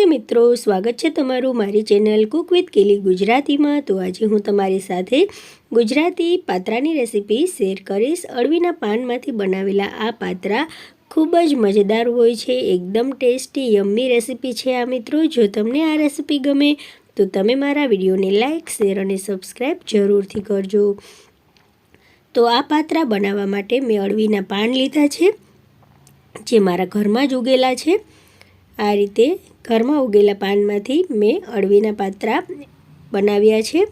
મિત્રો, સ્વાગત છે તમારું મારી ચેનલ કુક વિથ કેલી ગુજરાતીમાં। તો આજે હું તમારી સાથે ગુજરાતી પાત્રાની રેસીપી શેર કરીશ। અળવીના પાનમાંથી બનાવેલા આ પાત્રા ખૂબ જ મજેદાર હોય છે, એકદમ ટેસ્ટી યમ્મી રેસીપી છે આ મિત્રો। જો તમને આ રેસીપી ગમે તો તમે મારા વિડીયોને લાઇક, શેર અને સબસ્ક્રાઈબ જરૂરથી કરજો। તો આ પાત્રા બનાવવા માટે મેં અળવીના પાન લીધા છે, જે મારા ઘરમાં જ ઉગેલા છે। આ રીતે ઘરમાં ઉગેલા પાનમાંથી મેં અળવીના પાત્રા બનાવ્યા છે।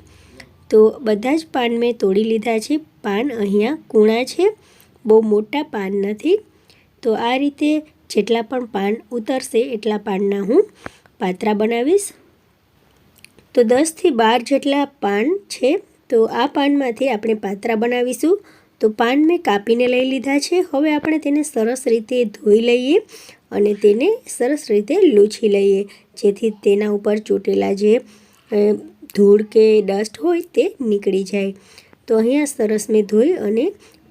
તો બધા જ પાન મેં તોડી લીધા છે। પાન અહીંયા કૂણા છે, બહુ મોટા પાન નથી। તો આ રીતે જેટલા પણ પાન ઉતરશે એટલા પાનના હું પાત્રા બનાવીશ। તો 10 થી 12 જેટલા પાન છે। તો આ પાનમાંથી આપણે પાત્રા બનાવીશું। તો પાન મેં કાપીને લઈ લીધા છે। હવે આપણે તેને સરસ રીતે ધોઈ લઈએ અને તેને સરસ રીતે લૂછી લઈએ, જેથી તેના ઉપર ચોટેલા જે ધૂળ કે ડસ્ટ હોય તે નીકળી જાય। તો અહીંયા સરસ મેં ધોઈ અને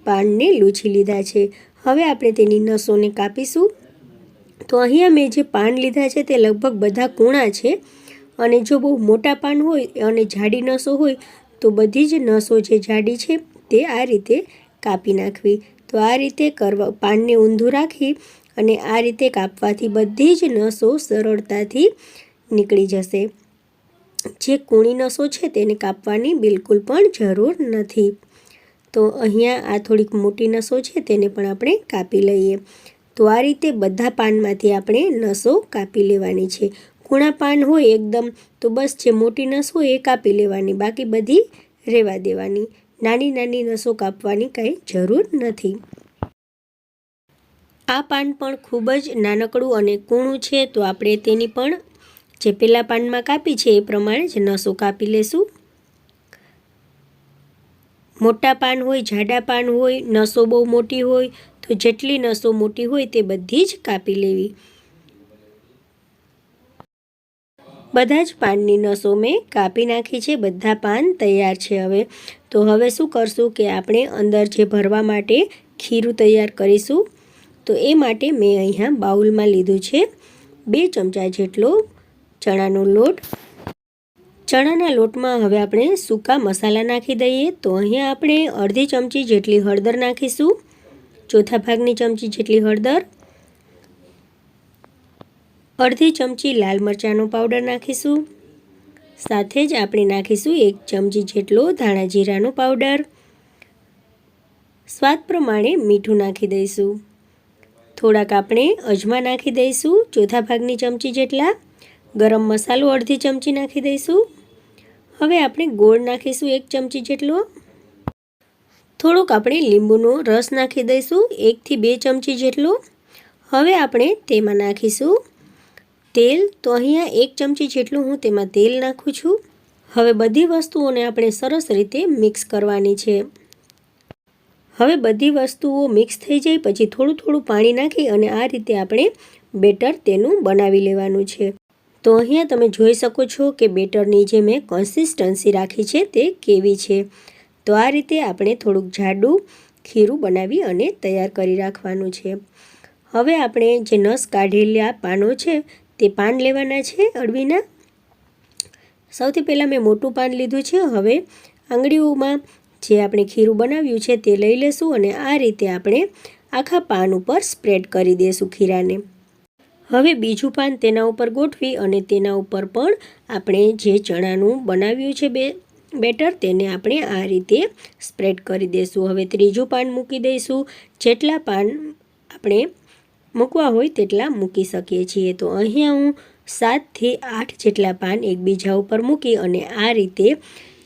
પાનને લૂછી લીધા છે। હવે આપણે તેની નસોને કાપીશું। તો અહીંયા મેં જે પાન લીધા છે તે લગભગ બધા કૂણા છે, અને જો બહુ મોટા પાન હોય અને જાડી નસો હોય તો બધી જ નસો જે જાડી છે તે આ રીતે કાપી નાખવી। તો આ રીતે પાનને ઊંધું રાખી અને આ રીતે કાપવાથી બધી જ નસો સરળતાથી નીકળી જશે। જે કૂણી નસો છે તેને કાપવાની બિલકુલ પણ જરૂર નથી। તો અહીંયા આ થોડીક મોટી નસો છે તેને પણ આપણે કાપી લઈએ। તો આ રીતે બધા પાનમાંથી આપણે નસો કાપી લેવાની છે। કૂણા પાન હોય એકદમ તો બસ જે મોટી નસ હોય એ કાપી લેવાની, બાકી બધી રહેવા દેવાની। નાની નાની નસો કાપવાની કંઈ જરૂર નથી। આ પાન પણ ખૂબ જ નાનકડું અને કૂણું છે, તો આપણે તેની પણ જે પેલા પાનમાં કાપી છે એ પ્રમાણે જ નસો કાપી લેશું। મોટા પાન હોય, જાડા પાન હોય, નસો બહુ મોટી હોય તો જેટલી નસો મોટી હોય તે બધી જ કાપી લેવી। બધા જ પાનની નસો મેં કાપી નાખી છે, બધા પાન તૈયાર છે। તો હવે શું કરશું કે આપણે અંદર જે ભરવા માટે ખીરું તૈયાર કરીશું। તો એ માટે મેં અહીંયા બાઉલમાં લીધું છે 2 ચમચા જેટલો ચણાનો લોટ। ચણાના લોટમાં હવે આપણે સૂકા મસાલા નાખી દઈએ। તો અહીંયા આપણે અડધી ચમચી જેટલી હળદર નાખીશું, ચોથા ભાગની ચમચી જેટલી હળદર, અડધી ચમચી લાલ મરચાંનો પાવડર નાખીશું, સાથે જ આપણે નાખીશું 1 ચમચી જેટલો ધાણા જીરાનો પાવડર, સ્વાદ પ્રમાણે મીઠું નાખી દઈશું। થોડાક આપણે અજમા નાખી દઈશું, ચોથા ભાગની ચમચી જેટલા, ગરમ મસાલો અડધી ચમચી નાખી દઈશું। હવે આપણે ગોળ નાખીશું 1 ચમચી જેટલો, થોડોક આપણે લીંબુનો રસ નાખી દઈશું 1 થી 2 ચમચી જેટલો। હવે આપણે તેમાં નાખીશું તેલ। તો અહીંયા 1 ચમચી જેટલું હું તેમાં તેલ નાખું છું। હવે બધી વસ્તુઓને આપણે સરસ રીતે મિક્સ કરવાની છે। હવે બધી વસ્તુઓ મિક્સ થઈ જાય પછી થોડું થોડું પાણી નાખી અને આ રીતે આપણે બેટર તેનું બનાવી લેવાનું છે। તો અહીંયા તમે જોઈ શકો છો કે બેટરની જે મેં કન્સિસ્ટન્સી રાખી છે તે કેવી છે। તો આ રીતે આપણે થોડુંક જાડું ખીરું બનાવી અને તૈયાર કરી રાખવાનું છે। હવે આપણે જે નસ કાઢેલા પાનો છે તે પાન લેવાના છે અળવીના। સૌથી પહેલાં મેં મોટું પાન લીધું છે। હવે આંગળીઓમાં જે આપણે ખીરું બનાવ્યું છે તે લઈ લેશું અને આ રીતે આપણે આખા પાન ઉપર સ્પ્રેડ કરી દઈશું ખીરાને। હવે બીજું પાન તેના ઉપર ગોઠવી અને તેના ઉપર પણ આપણે જે ચણાનું બનાવ્યું છે બેટર તેને આપણે આ રીતે સ્પ્રેડ કરી દઈશું। હવે ત્રીજું પાન મૂકી દઈશું। જેટલા પાન આપણે મૂકવા હોય તેટલા મૂકી શકીએ છીએ। તો અહીંયા હું 7 થી 8 જેટલા પાન એકબીજા ઉપર મૂકી અને આ રીતે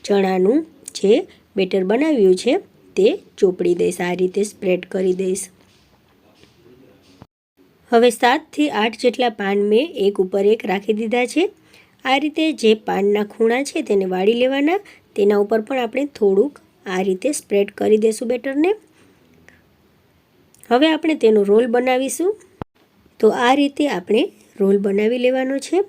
ચણાનું જે બેટર બનાવ્યું છે તે ચોપડી દઈશ, આ રીતે સ્પ્રેડ કરી દઈશ। હવે 7 થી 8 જેટલા પાન મેં એક ઉપર એક રાખી દીધા છે। આ રીતે જે પાનના ખૂણા છે તેને વાળી લેવાના, તેના ઉપર પણ આપણે થોડુંક આ રીતે સ્પ્રેડ કરી દઈશું બેટરને। હવે આપણે તેનો રોલ બનાવીશું। તો આ રીતે આપણે રોલ બનાવી લેવાનો છે।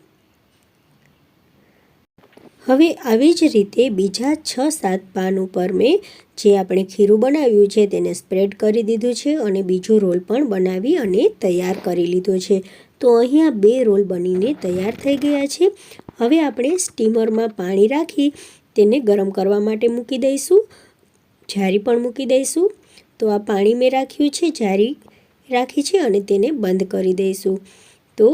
હવે આવી જ રીતે બીજા 6-7 પાન ઉપર મેં જે આપણે ખીરું બનાવ્યું છે તેને સ્પ્રેડ કરી દીધું છે અને બીજો રોલ પણ બનાવી અને તૈયાર કરી લીધો છે। તો અહીંયા 2 રોલ બનીને તૈયાર થઈ ગયા છે. હવે આપણે સ્ટીમરમાં પાણી રાખી તેને ગરમ કરવા માટે મૂકી દઈશું. જારી પણ મૂકી દઈશું. તો આ પાણી મેં રાખ્યું છે, જારી રાખી છે અને તેને બંધ કરી દઈશું. તો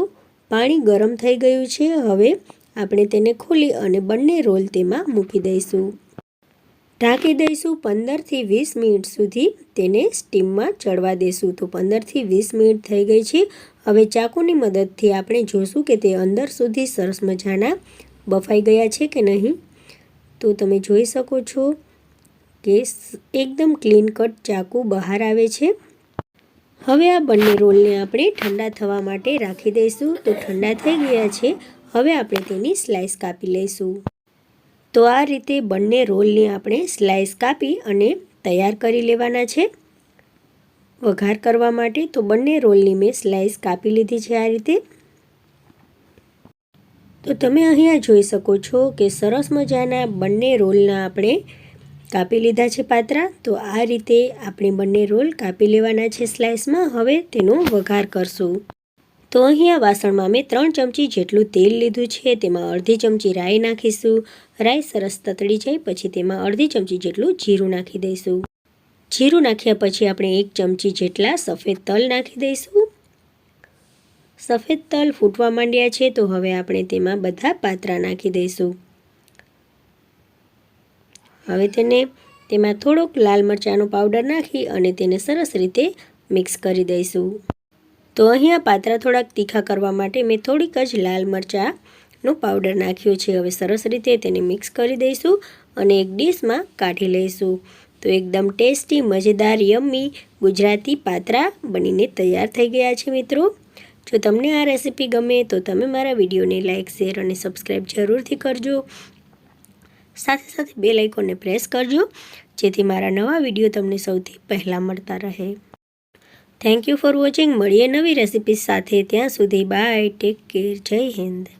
પાણી ગરમ થઈ ગયું છે. હવે આપણે તેને ખોલી અને બંને રોલ તેમાં મૂકી દઈશું. ઢાંકી દઈશું. 15થી 20 મિનિટ સુધી તેને સ્ટીમમાં ચડવા દઈશું. તો 15થી 20 મિનિટ થઈ ગઈ છે. હવે ચાકુની મદદથી આપણે જોઈશું કે તે અંદર સુધી સરસ મજાના બફાઈ ગયા છે કે નહીં. તો તમે જોઈ શકો છો કે એકદમ ક્લીન કટ ચાકુ બહાર આવે છે. હવે આ બંને રોલને આપણે ઠંડા થવા માટે રાખી દઈશું. તો ઠંડા થઈ ગયા છે. હવે આપણે તેની સ્લાઇસ કાપી લઈશું. તો આ રીતે બંને રોલને આપણે સ્લાઇસ કાપી અને તૈયાર કરી લેવાના છે વઘાર કરવા માટે. તો બંને રોલની મેં સ્લાઇસ કાપી લીધી છે આ રીતે. તો તમે અહીંયા જોઈ શકો છો કે સરસ મજાના બંને રોલના આપણે કાપી લીધા છે પાતરા. તો આ રીતે આપણે બંને રોલ કાપી લેવાના છે સ્લાઇસમાં. હવે તેનો વઘાર કરશું. તો અહીંયા વાસણમાં મેં 3 ચમચી જેટલું તેલ લીધું છે. તેમાં અડધી ચમચી રાઈ નાખીશું. રાઈ સરસ તતડી જાય પછી તેમાં અડધી ચમચી જેટલું જીરું નાખી દઈશું. જીરું નાખ્યા પછી આપણે 1 ચમચી જેટલા સફેદ તલ નાખી દઈશું. સફેદ તલ ફૂટવા માંડ્યા છે. તો હવે આપણે તેમાં બધા પાતરા નાખી દઈશું. હવે તેમાં થોડોક લાલ મરચાંનો પાવડર નાખી અને તેને સરસ રીતે મિક્સ કરી દઈશું. તો અહીંયા પાતરા થોડાક તીખા કરવા માટે મેં થોડીક જ લાલ મરચાંનો પાવડર નાખ્યો છે. હવે સરસ રીતે તેને મિક્સ કરી દઈશું અને એક ડીશમાં કાઢી લઈશું. તો એકદમ ટેસ્ટી, મજેદાર, યમ્મી ગુજરાતી પાતરા બનીને તૈયાર થઈ ગયા છે મિત્રો. જો તમને આ રેસીપી ગમે તો તમે મારા વિડીયોને લાઇક, શેર અને સબસ્ક્રાઈબ જરૂરથી કરજો. સાથે સાથે બેલ આઇકોનને પ્રેસ કરજો જેથી મારા નવા વિડીયો તમને સૌથી પહેલાં મળતા રહે. Thank you for watching. મળીએ નવી રેસીપી સાથે. ત્યાં સુધી બાય, ટેક કેર, જય હિન્દ.